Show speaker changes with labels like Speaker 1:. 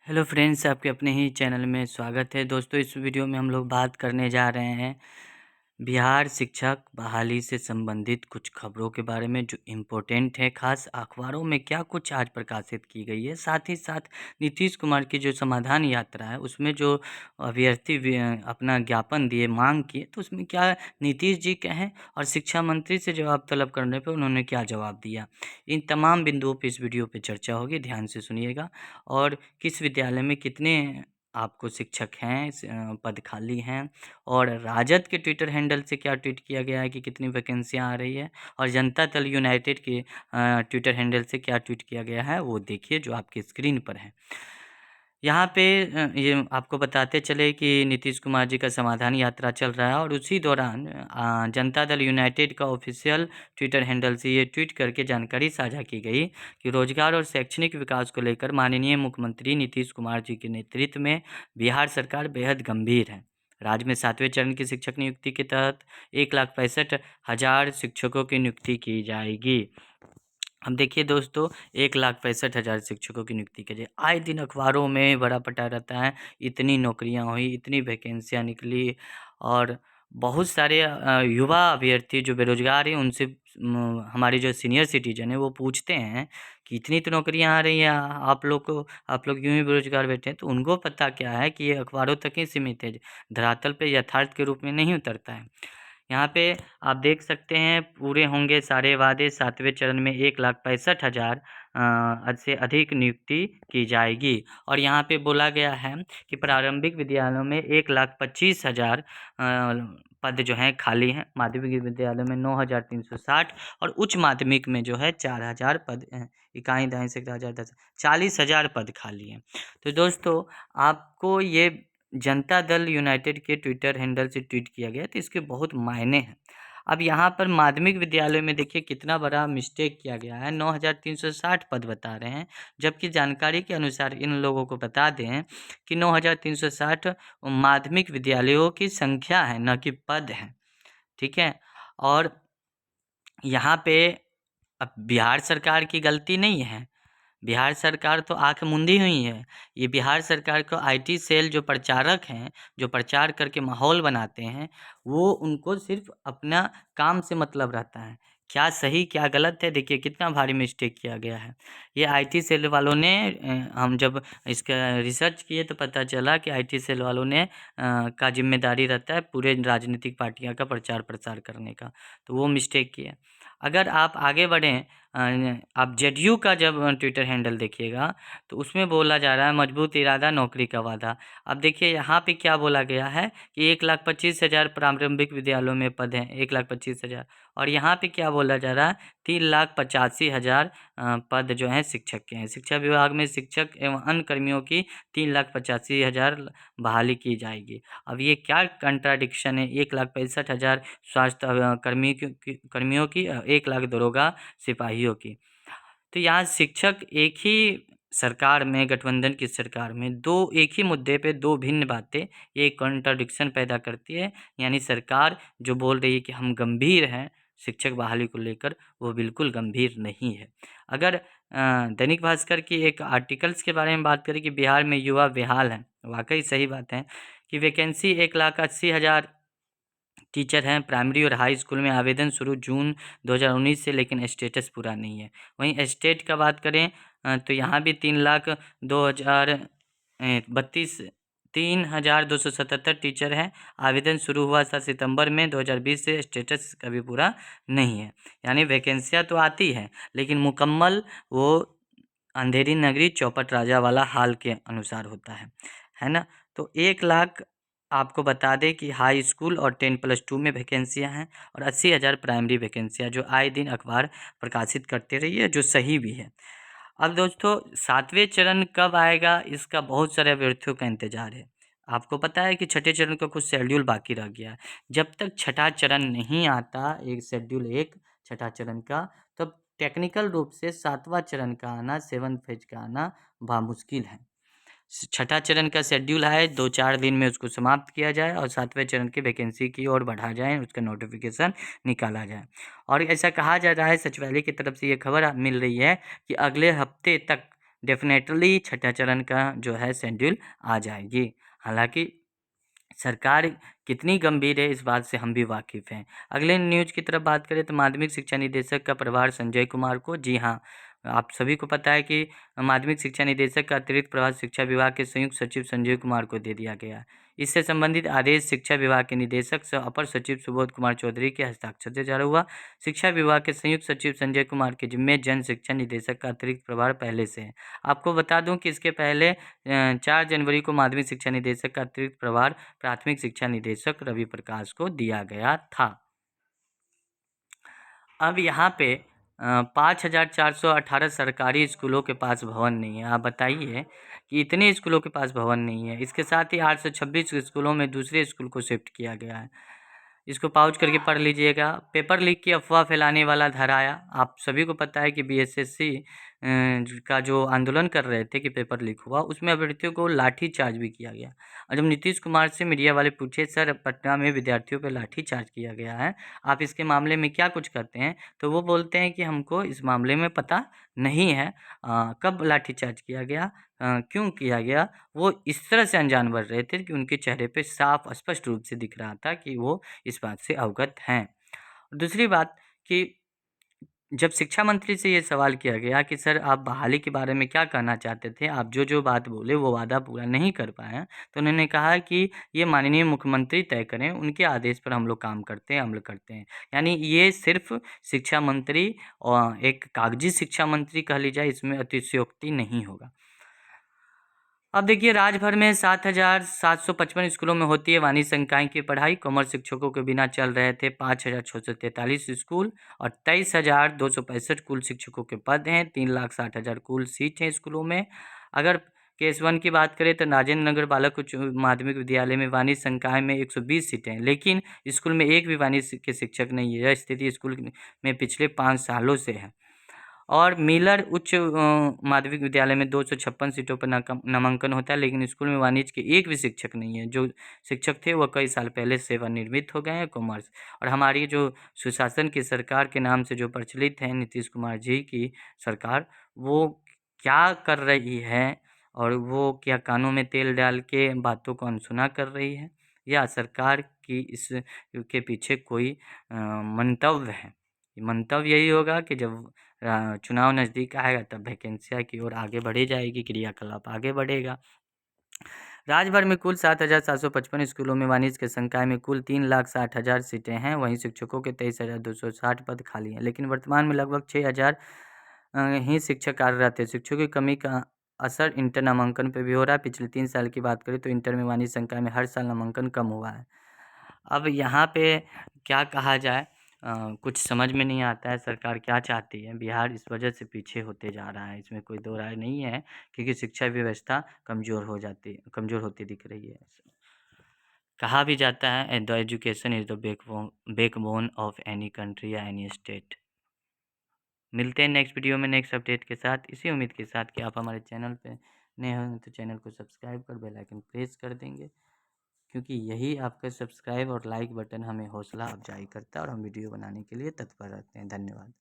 Speaker 1: Hello friends, आपके अपने ही channel में स्वागत है। दोस्तों, इस वीडियो में हम लोग बात करने जा रहे हैं बिहार शिक्षक बहाली से संबंधित कुछ खबरों के बारे में जो इम्पोर्टेंट है। खास अखबारों में क्या कुछ आज प्रकाशित की गई है, साथ ही साथ नीतीश कुमार की जो समाधान यात्रा है उसमें जो अभ्यर्थी अपना ज्ञापन दिए, मांग किए, तो उसमें क्या नीतीश जी कहें और शिक्षा मंत्री से जवाब तलब करने पर उन्होंने क्या जवाब दिया। इन तमाम बिंदुओं पर इस वीडियो पे चर्चा होगी, ध्यान से सुनिएगा। और किस विद्यालय में कितने आपको शिक्षक हैं, पद खाली हैं, और राजद के ट्विटर हैंडल से क्या ट्वीट किया गया है कि कितनी वैकेंसियां आ रही है, और जनता दल यूनाइटेड के ट्विटर हैंडल से क्या ट्वीट किया गया है वो देखिए जो आपकी स्क्रीन पर है। यहाँ पे ये आपको बताते चले कि नीतीश कुमार जी का समाधान यात्रा चल रहा है, और उसी दौरान जनता दल यूनाइटेड का ऑफिशियल ट्विटर हैंडल से ये ट्वीट करके जानकारी साझा की गई कि रोजगार और शैक्षणिक विकास को लेकर माननीय मुख्यमंत्री नीतीश कुमार जी के नेतृत्व में बिहार सरकार बेहद गंभीर है। राज्य में 7वें चरण की शिक्षक नियुक्ति के तहत 1,65,000 शिक्षकों की नियुक्ति की जाएगी। अब देखिए दोस्तों, 1,65,000 शिक्षकों की नियुक्ति के लिए आए दिन अखबारों में बड़ा पटा रहता है। इतनी नौकरियां हुई, इतनी वैकेंसियां निकली, और बहुत सारे युवा अभ्यर्थी जो बेरोजगार हैं उनसे हमारे जो सीनियर सिटीजन है वो पूछते हैं कि इतनी तो नौकरियां आ रही हैं, आप लोग यूं ही बेरोजगार बैठे हैं। तो उनको पता क्या है कि ये अखबारों तक ही सीमित है, धरातल पे यथार्थ के रूप में नहीं उतरता है। यहाँ पे आप देख सकते हैं, पूरे होंगे सारे वादे, 7वें चरण में 1,65,000 से अधिक नियुक्ति की जाएगी। और यहाँ पे बोला गया है कि प्रारंभिक विद्यालयों में 1,25,000 पद जो हैं खाली हैं, माध्यमिक विद्यालय में 9,360, और उच्च माध्यमिक में जो है 4,000 पद, इकाई दाई से 10,000 40,000 पद खाली हैं। तो दोस्तों, आपको ये जनता दल यूनाइटेड के ट्विटर हैंडल से ट्वीट किया गया, तो इसके बहुत मायने हैं। अब यहाँ पर माध्यमिक विद्यालय में देखिए कितना बड़ा मिस्टेक किया गया है, 9,360 पद बता रहे हैं, जबकि जानकारी के अनुसार इन लोगों को बता दें कि 9,360 माध्यमिक विद्यालयों की संख्या है, न कि पद हैं। ठीक है। और यहाँ पे अब बिहार सरकार की गलती नहीं है, बिहार सरकार तो आंख मूंदी हुई है। ये बिहार सरकार को आईटी सेल जो प्रचारक हैं, जो प्रचार करके माहौल बनाते हैं, वो उनको सिर्फ अपना काम से मतलब रहता है। क्या सही क्या गलत है, देखिए कितना भारी मिस्टेक किया गया है। ये आईटी सेल वालों ने हम जब इसका रिसर्च किए तो पता चला कि आईटी सेल वालों ने का जिम्मेदारी रहता है पूरे राजनीतिक पार्टियां का प्रचार प्रसार करने का, तो वो मिस्टेक किया। अगर आप आगे बढ़ें, आप जेडीयू का जब ट्विटर हैंडल देखिएगा तो उसमें बोला जा रहा है मजबूत इरादा नौकरी का वादा। अब देखिए यहाँ पे क्या बोला गया है कि 1,25,000 प्रारंभिक विद्यालयों में पद हैं, 1,25,000, और यहाँ पे क्या बोला जा रहा है 3,85,000 पद जो हैं शिक्षक के हैं। शिक्षा विभाग में शिक्षक एवं अन्य कर्मियों की 3,85,000 बहाली की जाएगी। अब ये क्या कंट्राडिक्शन है, 1,65,000 स्वास्थ्य कर्मियों की, 1,00,000 दरोगा सिपाहियों की। तो यहाँ शिक्षक एक ही सरकार में, गठबंधन की सरकार में, दो एक ही मुद्दे पे दो भिन्न बातें, ये कॉन्ट्राडिक्शन पैदा करती है। यानी सरकार जो बोल रही है कि हम गंभीर हैं शिक्षक बहाली को लेकर, वो बिल्कुल गंभीर नहीं है। अगर दैनिक भास्कर की एक आर्टिकल्स के बारे में बात करें कि बिहार में युवा बेहाल हैं, वाकई सही बात है कि वैकेंसी 1,80,000 टीचर हैं। प्राइमरी और हाई स्कूल में आवेदन शुरू जून 2019 से, लेकिन स्टेटस पूरा नहीं है। वहीं स्टेट का बात करें तो यहाँ भी 3,02,032 टीचर हैं। आवेदन शुरू हुआ था सितंबर में 2020 से, स्टेटस कभी पूरा नहीं है। यानी वैकेंसियाँ तो आती है, लेकिन मुकम्मल वो अंधेरी नगरी चौपट राजा वाला हाल के अनुसार होता है ना। तो 1,00,000 आपको बता दें कि हाई स्कूल और 10+2 में वैकेंसियां हैं, और 80,000 प्राइमरी वैकेंसियां, जो आए दिन अखबार प्रकाशित करते रही है, जो सही भी है। अब दोस्तों, 7वें चरण कब आएगा, इसका बहुत सारे अभ्यर्थियों का इंतजार है। आपको पता है कि छठे चरण का कुछ शेड्यूल बाकी रह गया है। जब तक छठा चरण नहीं आता, एक शेड्यूल एक छठा चरण का, तब टेक्निकल रूप से 7वां चरण का आना, 7th फेज का आना बामुश्किल है। छठा चरण का शेड्यूल है, 2-4 दिन में उसको समाप्त किया जाए और 7वें चरण की वैकेंसी की ओर बढ़ा जाए, उसका नोटिफिकेशन निकाला जाए। और ऐसा कहा जा रहा है, सचिवालय की तरफ से ये खबर मिल रही है कि अगले हफ्ते तक डेफिनेटली छठा चरण का जो है शेड्यूल आ जाएगी। हालांकि सरकार कितनी गंभीर है इस बात से हम भी वाकिफ़ हैं। अगले न्यूज़ की तरफ बात करें तो माध्यमिक शिक्षा निदेशक का प्रभार संजय कुमार को। जी हाँ, आप सभी को पता है कि माध्यमिक शिक्षा निदेशक का अतिरिक्त प्रभार शिक्षा विभाग के संयुक्त सचिव संजय कुमार को दे दिया गया है। इससे संबंधित आदेश शिक्षा विभाग के निदेशक सह अपर सचिव सुबोध कुमार चौधरी के हस्ताक्षर से जारी हुआ। शिक्षा विभाग के संयुक्त सचिव संजय कुमार के जिम्मे जन शिक्षा निदेशक का अतिरिक्त प्रभार पहले से है। आपको बता दूं कि इसके पहले 4 जनवरी को माध्यमिक शिक्षा निदेशक का अतिरिक्त प्रभार प्राथमिक शिक्षा निदेशक रवि प्रकाश को दिया गया था। अब यहाँ पे 5,418 सरकारी स्कूलों के पास भवन नहीं है। आप बताइए कि इतने स्कूलों के पास भवन नहीं है। इसके साथ ही 826 स्कूलों में दूसरे स्कूल को शिफ्ट किया गया है। इसको पाउच करके पढ़ लीजिएगा। पेपर लीक की अफवाह फैलाने वाला धराया। आप सभी को पता है कि बीएसएससी का जो आंदोलन कर रहे थे कि पेपर लीक हुआ, उसमें अभ्यर्थियों को लाठी चार्ज भी किया गया। और जब नीतीश कुमार से मीडिया वाले पूछे, सर पटना में विद्यार्थियों पर लाठी चार्ज किया गया है, आप इसके मामले में क्या कुछ करते हैं, तो वो बोलते हैं कि हमको इस मामले में पता नहीं है कब लाठी चार्ज किया गया, क्यों किया गया। वो इस तरह से अनजान बन रहे थे कि उनके चेहरे पे साफ स्पष्ट रूप से दिख रहा था कि वो इस बात से अवगत हैं। दूसरी बात कि जब शिक्षा मंत्री से ये सवाल किया गया कि सर आप बहाली के बारे में क्या कहना चाहते थे, आप जो बात बोले वो वादा पूरा नहीं कर पाए हैं, तो उन्होंने कहा कि ये माननीय मुख्यमंत्री तय करें, उनके आदेश पर हम लोग काम करते हैं, अमल करते हैं। यानी ये सिर्फ शिक्षा मंत्री और एक कागजी शिक्षा मंत्री कह ली जाए, इसमें अतिशयोक्ति नहीं होगा। अब देखिए, राज्यभर में 7,755 स्कूलों में होती है वाणिज्य संकाय की पढ़ाई। कॉमर्स शिक्षकों के बिना चल रहे थे 5,643 स्कूल और 23,265 कुल शिक्षकों के पद हैं। 3,60,000 कुल सीट हैं स्कूलों में। अगर केस वन की बात करें तो राजेंद्र नगर बालक उच्च माध्यमिक विद्यालय में वाणिज्य संकाय में 120 सीटें हैं, लेकिन स्कूल में एक भी वाणिज्य के शिक्षक नहीं है। यह स्थिति स्कूल में पिछले 5 सालों से है। और मिलर उच्च माध्यमिक विद्यालय में 256 सीटों पर नामांकन होता है, लेकिन स्कूल में वाणिज्य के एक भी शिक्षक नहीं है। जो शिक्षक थे वह कई साल पहले सेवानिवृत्त हो गए हैं कॉमर्स। और हमारी जो सुशासन की सरकार के नाम से जो प्रचलित है नीतीश कुमार जी की सरकार, वो क्या कर रही है और वो क्या कानों में तेल डाल के बातों को अनसुना कर रही है, या सरकार की इस के पीछे कोई मंतव्य है। मंतव्य यही होगा कि जब चुनाव नज़दीक आएगा तब वैकेंसियाँ की ओर आगे बढ़ी जाएगी, क्रियाकलाप आगे बढ़ेगा। राज्य भर में कुल 7,755 स्कूलों में वाणिज्य के संकाय में कुल 3,60,000 सीटें हैं। वहीं शिक्षकों के 23,260 पद खाली हैं, लेकिन वर्तमान में लगभग 6,000 ही शिक्षक कार्यरत हैं। शिक्षकों की कमी का असर इंटर नामांकन पर भी हो रहा है। पिछले 3 साल की बात करें तो इंटर में वाणिज्य संकाय में हर साल नामांकन कम हुआ है। अब यहाँ पे क्या कहा जाए, कुछ समझ में नहीं आता है सरकार क्या चाहती है। बिहार इस वजह से पीछे होते जा रहा है, इसमें कोई दो राय नहीं है, क्योंकि शिक्षा व्यवस्था कमज़ोर होती दिख रही है। कहा भी जाता है the education is the backbone of any country या एनी स्टेट। मिलते हैं नेक्स्ट वीडियो में नेक्स्ट अपडेट के साथ, इसी उम्मीद के साथ कि आप हमारे चैनल पे नए होंगे तो चैनल को सब्सक्राइब कर बेल आइकन प्रेस कर देंगे, क्योंकि यही आपका सब्सक्राइब और लाइक बटन हमें हौसला अफजाई करता है और हम वीडियो बनाने के लिए तत्पर रहते हैं। धन्यवाद।